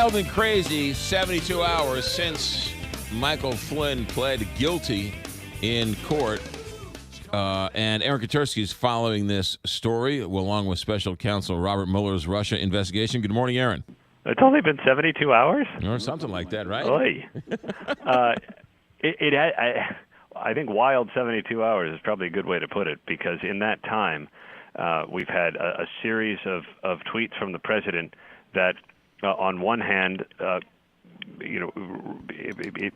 wild and crazy 72 hours since Michael Flynn pled guilty in court. And Aaron Katersky is following this story along with special counsel Robert Mueller's Russia investigation. Good morning, Aaron. It's only been 72 hours? Or something like that, right? Oy. I think wild 72 hours is probably a good way to put it, because in that time, we've had a series of tweets from the president that, on one hand,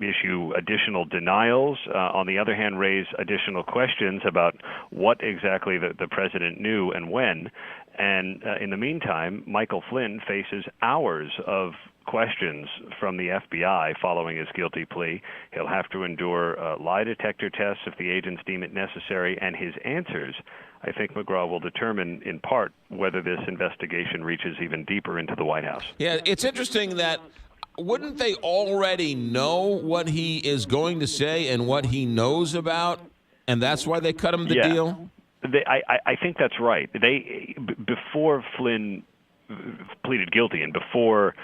issue additional denials. On the other hand, raise additional questions about what exactly the president knew and when. And in the meantime, Michael Flynn faces hours of questions from the FBI following his guilty plea. He'll have to endure lie detector tests if the agents deem it necessary, and his answers, I think McGraw, will determine in part whether this investigation reaches even deeper into the White House. Yeah, it's interesting that wouldn't they already know what he is going to say and what he knows about, and that's why they cut him the deal? I think that's right. Before Flynn pleaded guilty and before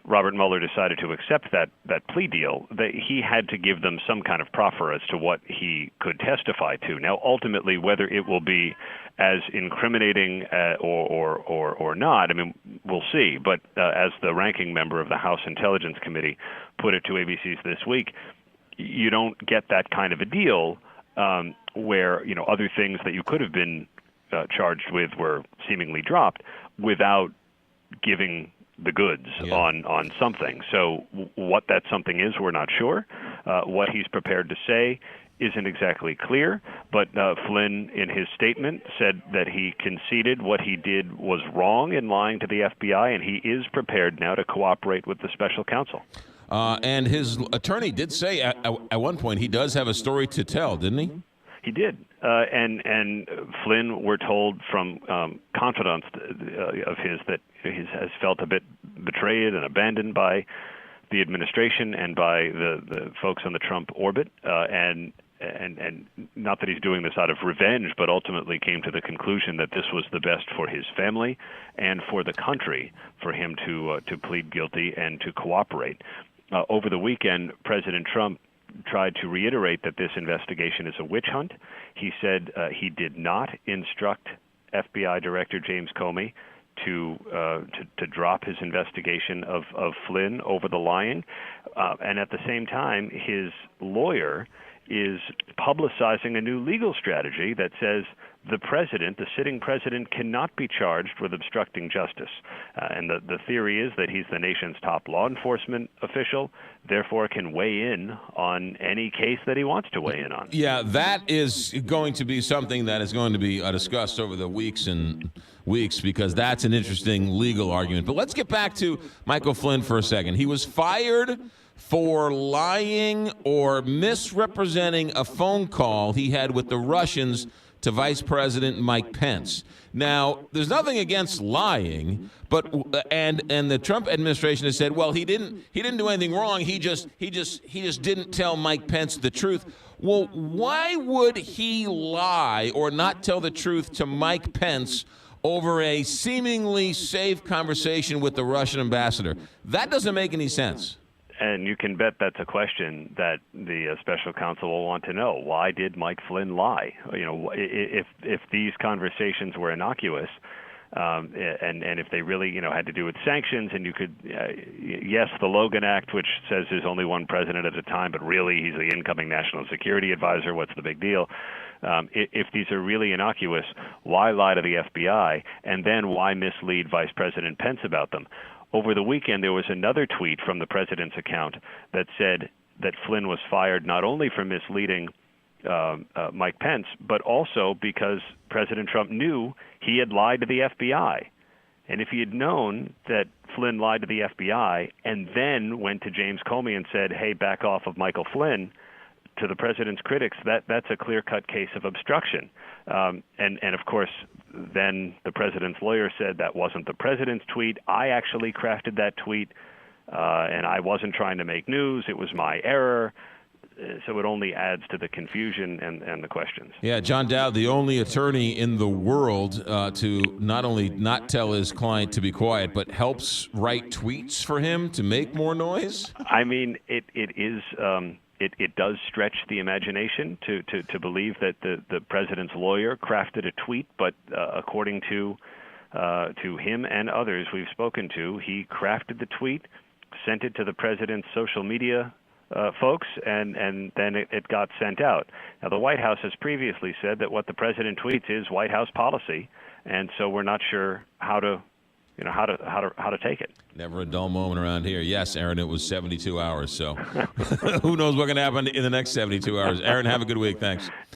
Robert Mueller decided to accept that plea deal, he had to give them some kind of proffer as to what he could testify to. Now, ultimately, whether it will be as incriminating or not, I mean, we'll see. But as the ranking member of the House Intelligence Committee put it to ABC's This Week, you don't get that kind of a deal where other things that you could have been charged with were seemingly dropped without giving the goods on something. So what that something is, we're not sure. What he's prepared to say isn't exactly clear, but Flynn, in his statement, said that he conceded what he did was wrong in lying to the FBI, and he is prepared now to cooperate with the special counsel. And his attorney did say at one point he does have a story to tell, didn't he? He did. And Flynn, we're told from confidants of his that he has felt a bit betrayed and abandoned by the administration and by the folks on the Trump orbit, and not that he's doing this out of revenge, but ultimately came to the conclusion that this was the best for his family and for the country for him to plead guilty and to cooperate. Over the weekend, President Trump tried to reiterate that this investigation is a witch hunt. He said he did not instruct FBI Director James Comey to drop his investigation of Flynn over the lying. And at the same time, his lawyer is publicizing a new legal strategy that says the president, the sitting president, cannot be charged with obstructing justice. And the theory is that he's the nation's top law enforcement official, therefore can weigh in on any case that he wants to weigh in on. Yeah, that is going to be something that is going to be discussed over the weeks, because that's an interesting legal argument. But let's get back to Michael Flynn for a second. He was fired for lying or misrepresenting a phone call he had with the Russians to Vice President Mike Pence. Now, there's nothing against lying, but and the Trump administration has said, well, he didn't do anything wrong. He just didn't tell Mike Pence the truth. Well, why would he lie or not tell the truth to Mike Pence over a seemingly safe conversation with the Russian ambassador? That doesn't make any sense. And you can bet that's a question that the special counsel will want to know. Why did Mike Flynn lie? If these conversations were innocuous, and if they really had to do with sanctions, and you could yes, the Logan Act, which says there's only one president at a time, but really he's the incoming national security advisor. What's the big deal? If these are really innocuous, why lie to the FBI, and then why mislead Vice President Pence about them? Over the weekend, there was another tweet from the president's account that said that Flynn was fired not only for misleading Mike Pence, but also because President Trump knew he had lied to the FBI. And if he had known that Flynn lied to the FBI and then went to James Comey and said, hey, back off of Michael Flynn, to the president's critics, that's a clear-cut case of obstruction. And of course, then the president's lawyer said that wasn't the president's tweet. I actually crafted that tweet, and I wasn't trying to make news. It was my error. so it only adds to the confusion and the questions. Yeah, John Dowd, the only attorney in the world to not only not tell his client to be quiet, but helps write tweets for him to make more noise. I mean, it is. It does stretch the imagination to believe that the president's lawyer crafted a tweet, but according to him and others we've spoken to, he crafted the tweet, sent it to the president's social media folks, and then it got sent out. Now, the White House has previously said that what the president tweets is White House policy, and so we're not sure how to take it. Never a dull moment around here. Yes, Aaron, it was 72 hours, so who knows what can happen in the next 72 hours. Aaron, have a good week. Thanks.